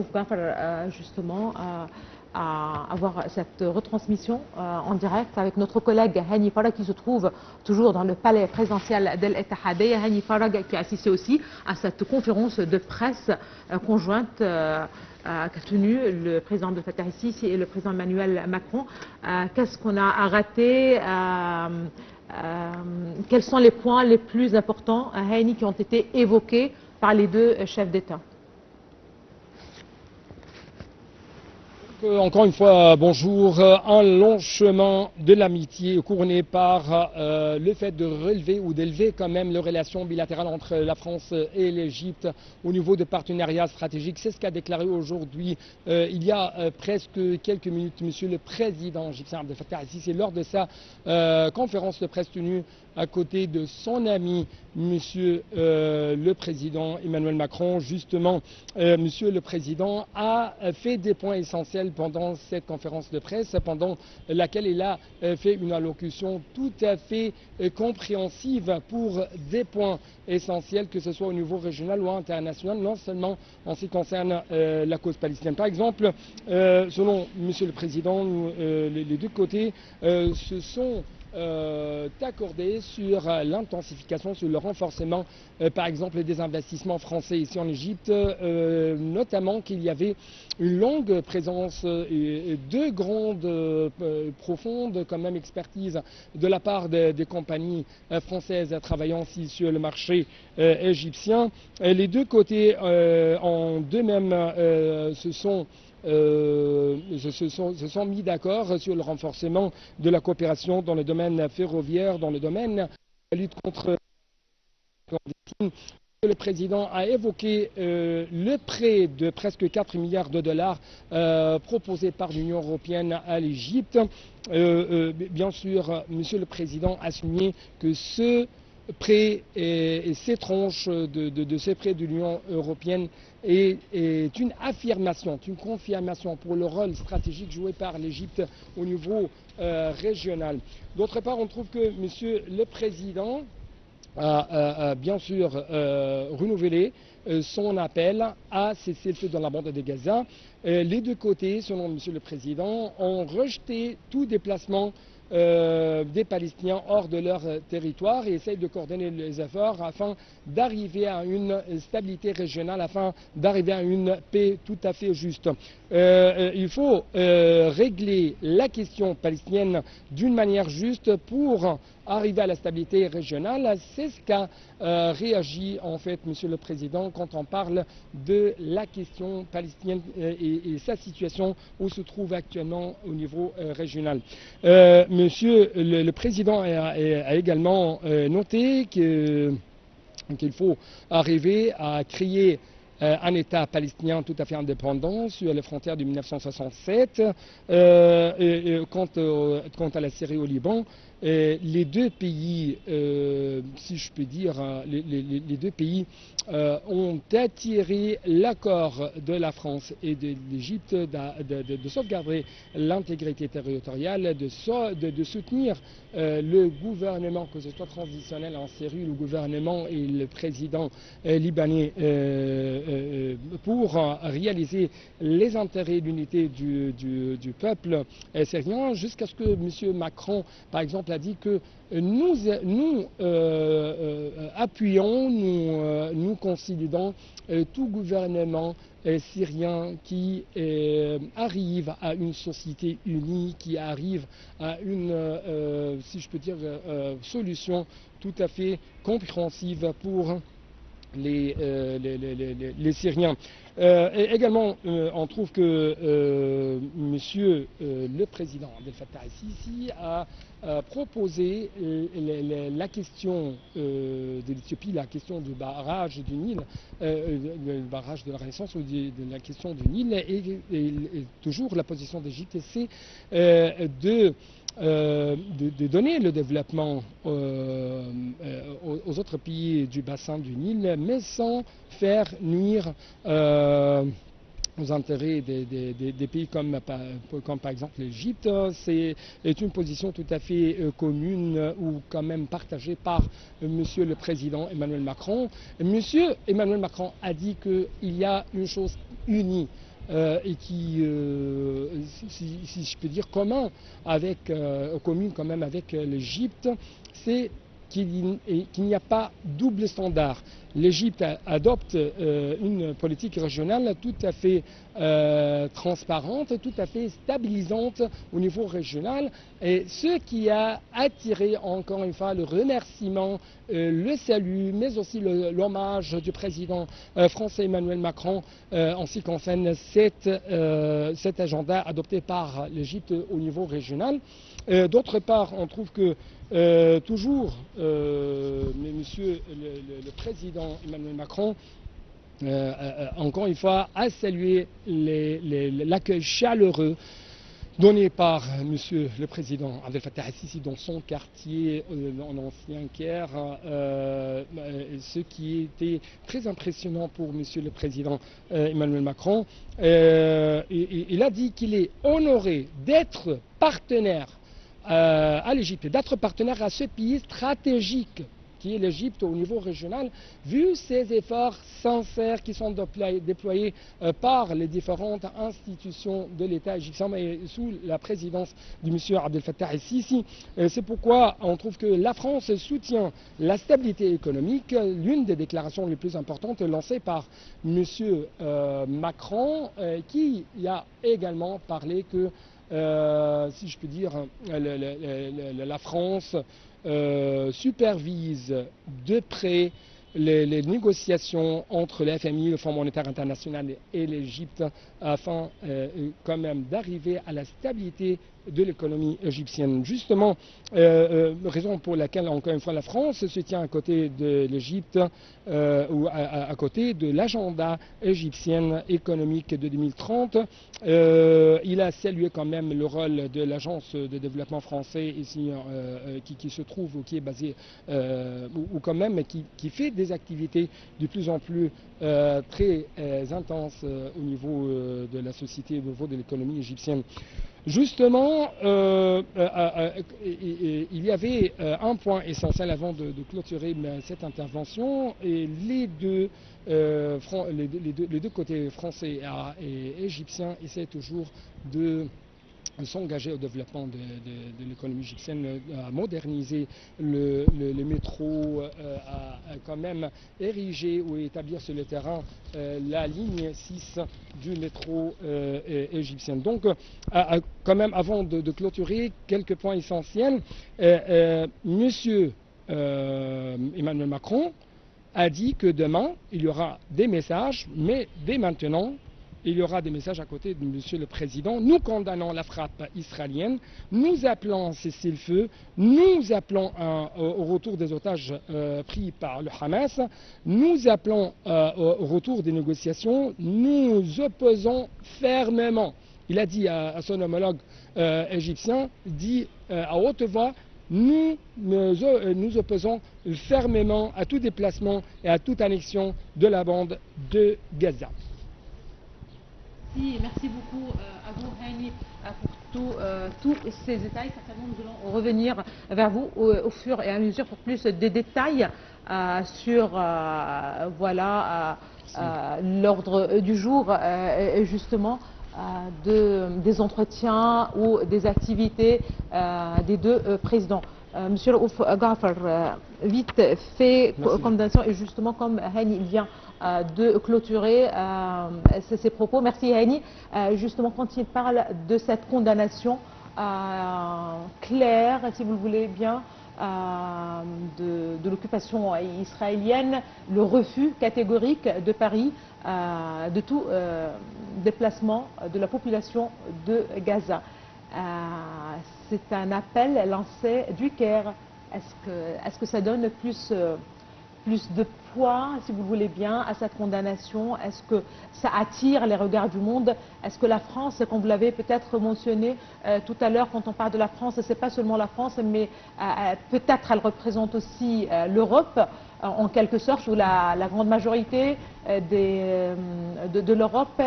Raouf Gafar justement à avoir cette retransmission en direct avec notre collègue Hani Farag qui se trouve toujours dans le palais présidentiel d'El Ettihadiyya. Hani Farag qui a assisté aussi à cette conférence de presse conjointe qu'a tenue le président de Fattah el-Sisi et le président Emmanuel Macron. Qu'est-ce qu'on a raté? Quels sont les points les plus importants, Hani, qui ont été évoqués par les deux chefs d'État? Encore une fois, bonjour. Un long chemin de l'amitié couronné par le fait de relever ou d'élever quand même les relations bilatérales entre la France et l'Égypte au niveau de partenariat stratégique. C'est ce qu'a déclaré aujourd'hui, il y a presque quelques minutes, monsieur le président égyptien Abdel Fattah el-Sisi lors de sa conférence de presse tenue à côté de son ami, monsieur le président Emmanuel Macron. Justement, monsieur le président a fait des points essentiels pendant cette conférence de presse, pendant laquelle il a fait une allocution tout à fait compréhensive pour des points essentiels, que ce soit au niveau régional ou international, non seulement en ce qui concerne la cause palestinienne. Par exemple, selon monsieur le président, les deux côtés se sont accordés sur l'intensification, sur le renforcement, par exemple, des investissements français ici en Égypte, notamment qu'il y avait une longue présence et de grandes, profondes quand même expertise de la part des compagnies françaises travaillant ici sur le marché égyptien. Et les deux côtés en d'eux-mêmes se sont mis d'accord sur le renforcement de la coopération dans le domaine ferroviaire, dans le domaine de la lutte contre la clandestine. Le président a évoqué le prêt de presque 4 milliards de dollars proposé par l'Union européenne à l'Égypte. Bien sûr, monsieur le président a souligné que ce prêt et ces tranches de ces prêts de l'Union européenne est une affirmation, une confirmation pour le rôle stratégique joué par l'Égypte au niveau régional. D'autre part, on trouve que monsieur le président a bien sûr renouvelé son appel à cesser le feu dans la bande de Gaza. Les deux côtés, selon monsieur le président, ont rejeté tout déplacement des Palestiniens hors de leur territoire et essayent de coordonner les efforts afin d'arriver à une stabilité régionale, afin d'arriver à une paix tout à fait juste. Il faut régler la question palestinienne d'une manière juste pour arriver à la stabilité régionale. C'est ce qu'a réagi en fait monsieur le président quand on parle de la question palestinienne et sa situation où se trouve actuellement au niveau régional. Monsieur le président a également noté qu'il faut arriver à créer un État palestinien tout à fait indépendant sur les frontières de 1967. Quant à la Syrie au Liban, les deux pays, si je peux dire, les deux pays ont attiré l'accord de la France et de l'Égypte de sauvegarder l'intégrité territoriale, de soutenir le gouvernement, que ce soit transitionnel en Syrie, le gouvernement et le président libanais pour réaliser les intérêts d'unité du peuple syrien, jusqu'à ce que M. Macron, par exemple, a dit que nous appuyons, nous consolidons tout gouvernement syrien qui arrive à une société unie, qui arrive à une, si je peux dire, solution tout à fait compréhensive pour les Syriens. Également, on trouve que monsieur le président Abdel Fattah el-Sisi a proposé la question de l'Éthiopie, la question du barrage du Nil, le barrage de la Renaissance, ou de la question du Nil, et toujours la position d'Égypte, c'est de donner le développement aux autres pays du bassin du Nil, mais sans faire nuire aux intérêts des pays comme par exemple l'Égypte. C'est une position tout à fait commune ou quand même partagée par monsieur le président Emmanuel Macron. Monsieur Emmanuel Macron a dit qu'il y a une chose unie et qui, si je peux dire, commun quand même avec l'Égypte, c'est qu'il n'y a pas double standard. L'Égypte adopte une politique régionale tout à fait transparente, tout à fait stabilisante au niveau régional, et ce qui a attiré encore une fois le remerciement, le salut, mais aussi l'hommage du président français Emmanuel Macron en ce qui concerne cet agenda adopté par l'Égypte au niveau régional. D'autre part, on trouve que toujours, Monsieur le Président Emmanuel Macron, encore une fois, a salué l'accueil chaleureux donné par Monsieur le Président Abdel Fattah el-Sisi dans son quartier en ancien Caire, ce qui était très impressionnant pour Monsieur le Président Emmanuel Macron. Il a dit qu'il est honoré d'être partenaire à l'Égypte, d'être partenaire à ce pays stratégique qui est l'Égypte au niveau régional, vu ces efforts sincères qui sont déployés par les différentes institutions de l'État égyptien et sous la présidence du monsieur Abdel Fattah el-Sisi. C'est pourquoi on trouve que la France soutient la stabilité économique, l'une des déclarations les plus importantes lancées par monsieur Macron, qui a également parlé que si je peux dire, la France supervise de près les négociations entre le FMI, le Fonds monétaire international et l'Égypte afin quand même d'arriver à la stabilité de l'économie égyptienne. Justement, raison pour laquelle, encore une fois, la France se tient à côté de l'Égypte ou à côté de l'agenda égyptien économique de 2030. Il a salué quand même le rôle de l'agence de développement français ici qui se trouve ou qui est basée ou quand même qui fait des activités de plus en plus très intenses au niveau de la société, au niveau de l'économie égyptienne. Justement, il y avait un point essentiel avant de clôturer cette intervention, et les deux côtés français et égyptiens essaient toujours de s'engager au développement de l'économie égyptienne, à moderniser le métro, à quand même ériger ou établir sur le terrain la ligne 6 du métro égyptien. Donc, quand même, avant de clôturer, quelques points essentiels. Monsieur Emmanuel Macron a dit que demain, il y aura des messages, mais dès maintenant, il y aura des messages à côté de Monsieur le Président. Nous condamnons la frappe israélienne, nous appelons un cessez-le-feu, nous appelons au retour des otages pris par le Hamas, nous appelons au retour des négociations, nous opposons fermement. Il a dit à son homologue égyptien, dit à haute voix, nous opposons fermement à tout déplacement et à toute annexion de la bande de Gaza. Merci beaucoup à vous, Hani, pour tous ces détails. Certainement, nous allons revenir vers vous au fur et à mesure pour plus de détails sur l'ordre du jour, justement, des entretiens ou des activités des deux présidents. Monsieur Raouf Ghafar, vite fait, condamnation, et justement comme Hani vient de clôturer ses propos. Merci Hani. Justement, quand il parle de cette condamnation claire, si vous le voulez bien, de l'occupation israélienne, le refus catégorique de Paris de tout déplacement de la population de Gaza. C'est un appel lancé du Caire. Est-ce que ça donne plus de poids, si vous le voulez bien, à cette condamnation? Est-ce que ça attire les regards du monde? Est-ce que la France, comme vous l'avez peut-être mentionné tout à l'heure, quand on parle de la France, c'est pas seulement la France, mais peut-être elle représente aussi l'Europe, en quelque sorte, ou la grande majorité de l'Europe